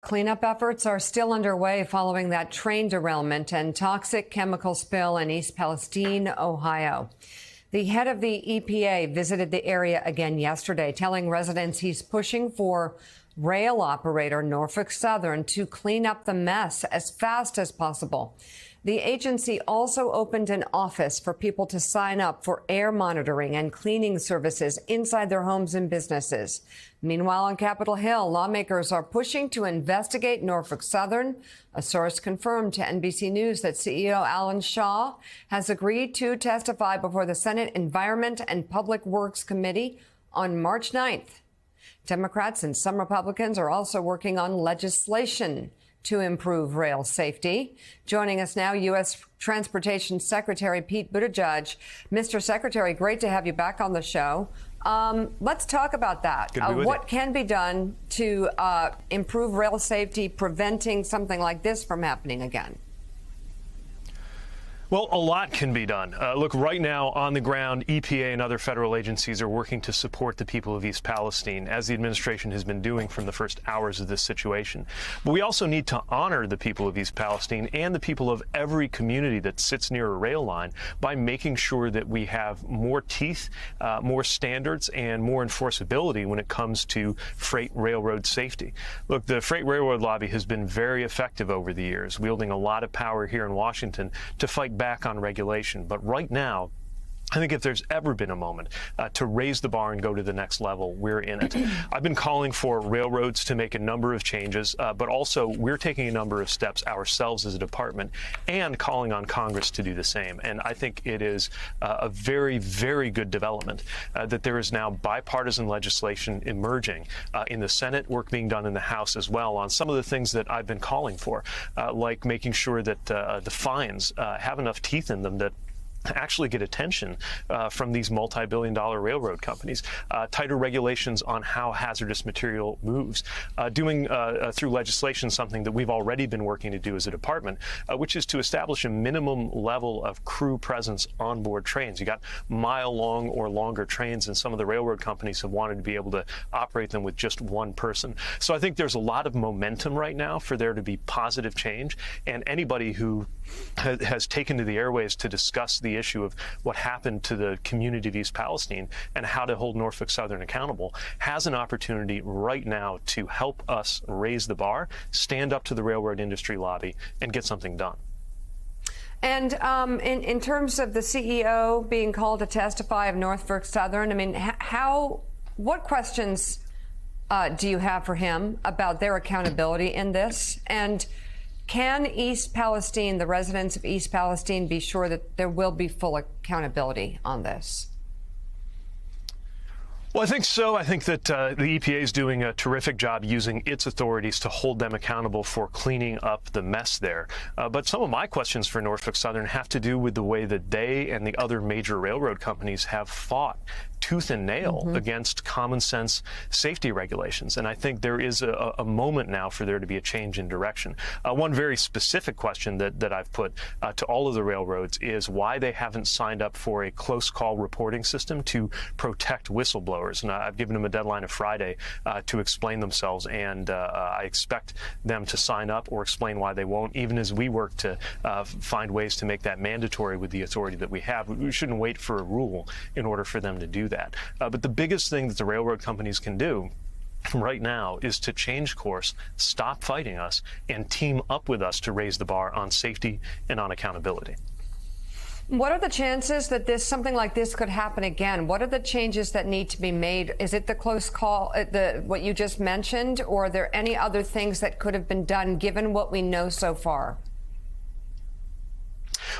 Cleanup efforts are still underway following that train derailment and toxic chemical spill in East Palestine, Ohio. The head of the EPA visited the area again yesterday, telling residents he's pushing for rail operator Norfolk Southern to clean up the mess as fast as possible. The agency also opened an office for people to sign up for air monitoring and cleaning services inside their homes and businesses. Meanwhile, on Capitol Hill, lawmakers are pushing to investigate Norfolk Southern. A source confirmed to NBC News that CEO Alan Shaw has agreed to testify before the Senate Environment and Public Works Committee on March 9th. Democrats and some Republicans are also working on legislation to improve rail safety. Joining us now, U.S. Transportation Secretary Pete Buttigieg. Mr. Secretary, great to have you back on the show. Let's talk about that. What can be done to improve rail safety, preventing something like this from happening again? Well, a lot can be done. Look, right now on the ground, EPA and other federal agencies are working to support the people of East Palestine, as the administration has been doing from the first hours of this situation. But we also need to honor the people of East Palestine and the people of every community that sits near a rail line by making sure that we have more teeth, more standards, and more enforceability when it comes to freight railroad safety. Look, the freight railroad lobby has been very effective over the years, wielding a lot of power here in Washington to fight back on regulation. But right now, I think if there's ever been a moment to raise the bar and go to the next level, we're in it. I've been calling for railroads to make a number of changes, but also we're taking a number of steps ourselves as a department and calling on Congress to do the same. And I think it is a very, very good development that there is now bipartisan legislation emerging in the Senate, work being done in the House as well on some of the things that I've been calling for, like making sure that the fines have enough teeth in them that actually get attention from these multi-billion-dollar railroad companies, tighter regulations on how hazardous material moves, doing through legislation something that we've already been working to do as a department, which is to establish a minimum level of crew presence on board trains. You got mile-long or longer trains, and some of the railroad companies have wanted to be able to operate them with just one person. So I think there's a lot of momentum right now for there to be positive change, and anybody who has taken to the airways to discuss the issue of what happened to the community of East Palestine and how to hold Norfolk Southern accountable has an opportunity right now to help us raise the bar, stand up to the railroad industry lobby, and get something done. And in terms of the CEO being called to testify of Norfolk Southern, I mean, what questions do you have for him about their accountability in this? And can East Palestine, the residents of East Palestine, be sure that there will be full accountability on this? Well, I think so. I think that the EPA is doing a terrific job using its authorities to hold them accountable for cleaning up the mess there. But some of my questions for Norfolk Southern have to do with the way that they and the other major railroad companies have fought tooth and nail against common sense safety regulations. And I think there is a moment now for there to be a change in direction. One very specific question that I've put to all of the railroads is why they haven't signed up for a close call reporting system to protect whistleblowers. And I've given them a deadline of Friday to explain themselves, and I expect them to sign up or explain why they won't, even as we work to find ways to make that mandatory with the authority that we have. We shouldn't wait for a rule in order for them to do that. But the biggest thing that the railroad companies can do right now is to change course, stop fighting us, and team up with us to raise the bar on safety and on accountability. What are the chances that something like this could happen again? What are the changes that need to be made? Is it the close call, what you just mentioned, or are there any other things that could have been done given what we know so far?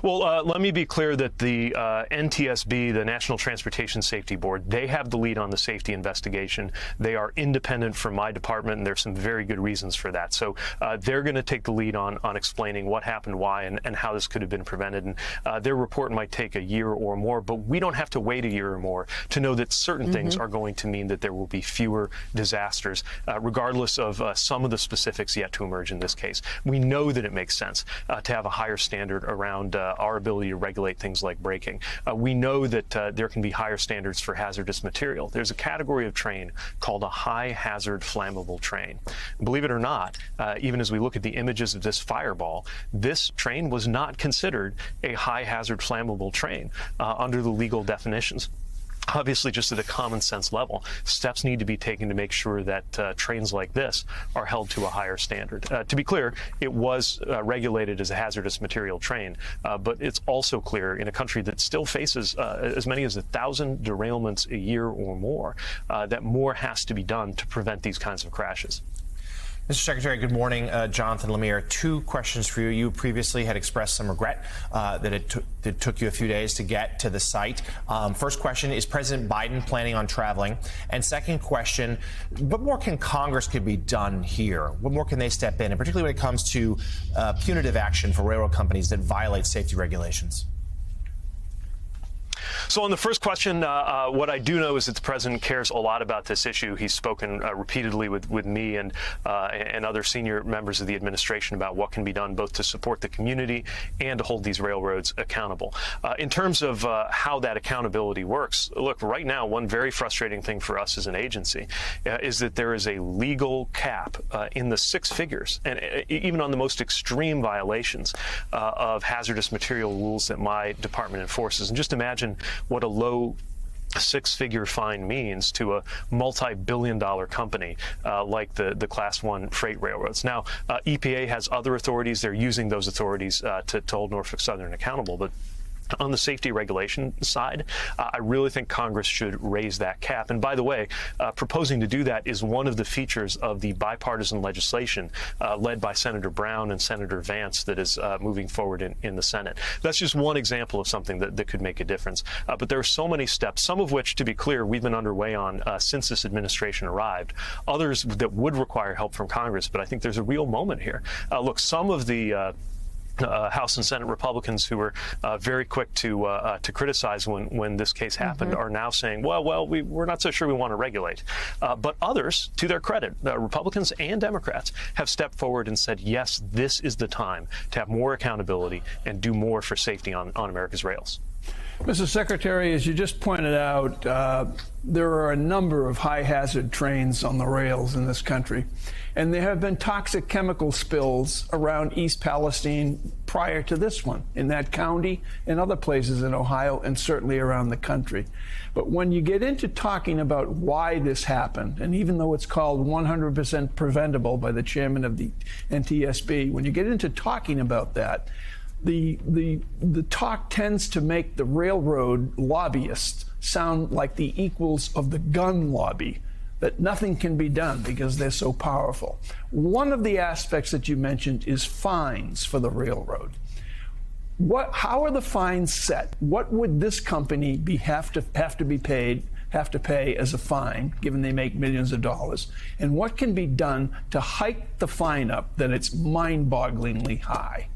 Well, let me be clear that the NTSB, the National Transportation Safety Board, they have the lead on the safety investigation. They are independent from my department, and there's some very good reasons for that. So they're going to take the lead on explaining what happened, why, and how this could have been prevented. And their report might take a year or more, but we don't have to wait a year or more to know that certain things are going to mean that there will be fewer disasters, regardless of some of the specifics yet to emerge in this case. We know that it makes sense to have a higher standard around and our ability to regulate things like braking. We know that there can be higher standards for hazardous material. There's a category of train called a high hazard flammable train. Believe it or not, even as we look at the images of this fireball, this train was not considered a high hazard flammable train under the legal definitions. Obviously, just at a common sense level, steps need to be taken to make sure that trains like this are held to a higher standard. To be clear, it was regulated as a hazardous material train, but it's also clear in a country that still faces as many as 1,000 derailments a year or more, that more has to be done to prevent these kinds of crashes. Mr. Secretary, good morning. Jonathan Lemire, two questions for you. You previously had expressed some regret that it took you a few days to get to the site. First question, is President Biden planning on traveling? And second question, what more can Congress could be done here? What more can they step in, and particularly when it comes to punitive action for railroad companies that violate safety regulations? So on the first question, what I do know is that the president cares a lot about this issue. He's spoken repeatedly with me and other senior members of the administration about what can be done both to support the community and to hold these railroads accountable. In terms of how that accountability works, look, right now, one very frustrating thing for us as an agency is that there is a legal cap in the six figures, and even on the most extreme violations of hazardous material rules that my department enforces. And just imagine what a low six-figure fine means to a multi-billion-dollar company like the Class 1 freight railroads. Now, EPA has other authorities. They're using those authorities to hold Norfolk Southern accountable. But on the safety regulation side, I really think Congress should raise that cap. And by the way, proposing to do that is one of the features of the bipartisan legislation led by Senator Brown and Senator Vance that is moving forward in the Senate. That's just one example of something that could make a difference. But there are so many steps, some of which, to be clear, we've been underway on since this administration arrived, others that would require help from Congress. But I think there's a real moment here. Look, some of the House and Senate Republicans who were very quick to criticize when this case happened are now saying, well, we're not so sure we want to regulate. But others, to their credit, Republicans and Democrats, have stepped forward and said, yes, this is the time to have more accountability and do more for safety on America's rails. Mr. Secretary, as you just pointed out, there are a number of high-hazard trains on the rails in this country, and there have been toxic chemical spills around East Palestine prior to this one, in that county and other places in Ohio, and certainly around the country. But when you get into talking about why this happened, and even though it's called 100% preventable by the chairman of the NTSB, when you get into talking about that, the talk tends to make the railroad lobbyists sound like the equals of the gun lobby, that nothing can be done because they're so powerful. One of the aspects that you mentioned is fines for the railroad. How are the fines set? What would this company have to pay as a fine, given they make millions of dollars? And what can be done to hike the fine up that it's mind-bogglingly high?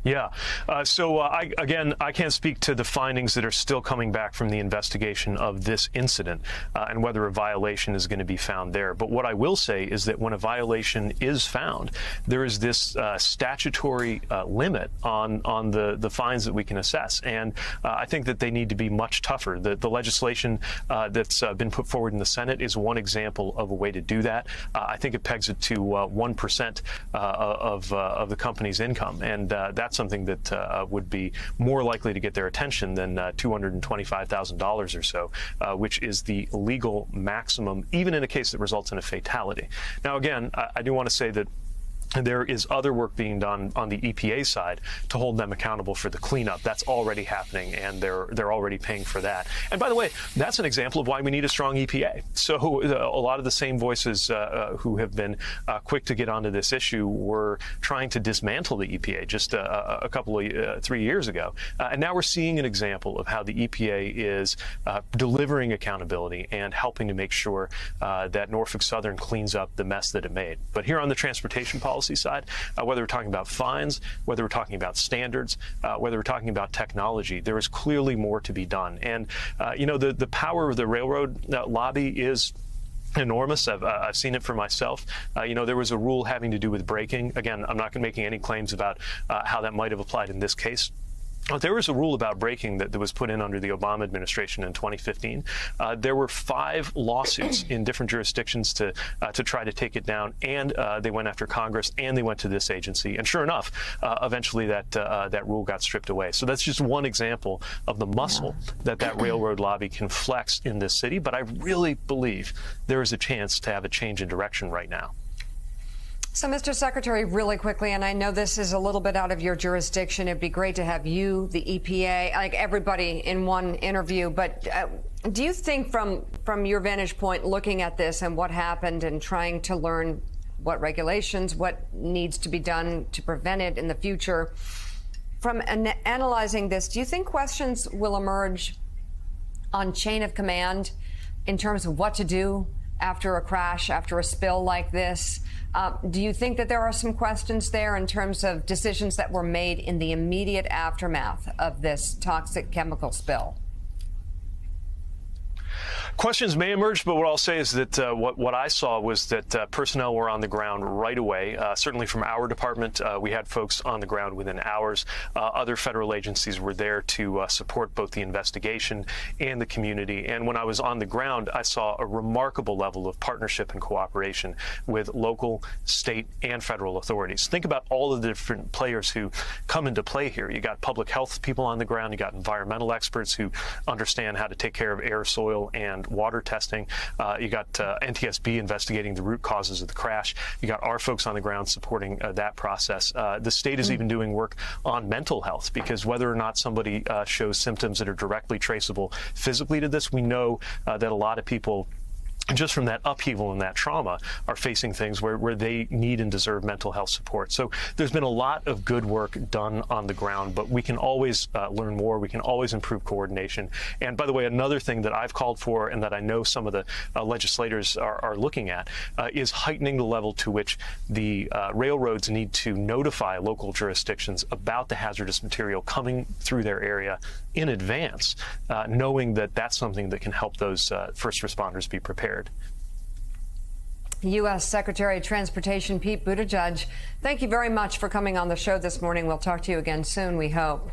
Yeah. I can't speak to the findings that are still coming back from the investigation of this incident and whether a violation is going to be found there. But what I will say is that when a violation is found, there is this statutory limit on the fines that we can assess. And I think that they need to be much tougher. The legislation that's been put forward in the Senate is one example of a way to do that. I think it pegs it to 1% of the company's income. And that's something that would be more likely to get their attention than $225,000 or so, which is the legal maximum, even in a case that results in a fatality. Now, again, I do want to say that there is other work being done on the EPA side to hold them accountable for the cleanup. That's already happening, and they're already paying for that. And by the way, that's an example of why we need a strong EPA. So a lot of the same voices who have been quick to get onto this issue were trying to dismantle the EPA just a couple of 3 years ago. And now we're seeing an example of how the EPA is delivering accountability and helping to make sure that Norfolk Southern cleans up the mess that it made. But here on the transportation policy side, whether we're talking about fines, whether we're talking about standards, whether we're talking about technology, there is clearly more to be done. And, the power of the railroad lobby is enormous. I've seen it for myself. There was a rule having to do with braking. Again, I'm not making any claims about how that might have applied in this case. There was a rule about braking that was put in under the Obama administration in 2015. There were 5 lawsuits in different jurisdictions to try to take it down, and they went after Congress, and they went to this agency. And sure enough, eventually that rule got stripped away. So that's just one example of the muscle that railroad lobby can flex in this city. But I really believe there is a chance to have a change in direction right now. So, Mr. Secretary, really quickly, and I know this is a little bit out of your jurisdiction. It'd be great to have you, the EPA, like everybody in one interview. But do you think from your vantage point, looking at this and what happened and trying to learn what regulations, what needs to be done to prevent it in the future, from analyzing this, do you think questions will emerge on chain of command in terms of what to do after a crash, after a spill like this? Do you think that there are some questions there in terms of decisions that were made in the immediate aftermath of this toxic chemical spill? Questions may emerge, but what I'll say is that what I saw was that personnel were on the ground right away. Certainly from our department, we had folks on the ground within hours. Other federal agencies were there to support both the investigation and the community. And when I was on the ground, I saw a remarkable level of partnership and cooperation with local, state, and federal authorities. Think about all of the different players who come into play here. You got public health people on the ground. You got environmental experts who understand how to take care of air, soil, and water testing. You got NTSB investigating the root causes of the crash. You got our folks on the ground supporting that process. The state is even doing work on mental health, because whether or not somebody shows symptoms that are directly traceable physically to this, we know that a lot of people, just from that upheaval and that trauma, are facing things where they need and deserve mental health support. So there's been a lot of good work done on the ground, but we can always learn more. We can always improve coordination. And by the way, another thing that I've called for and that I know some of the legislators are looking at is heightening the level to which the railroads need to notify local jurisdictions about the hazardous material coming through their area in advance, knowing that that's something that can help those first responders be prepared. U.S. Secretary of Transportation Pete Buttigieg, thank you very much for coming on the show this morning. We'll talk to you again soon, we hope.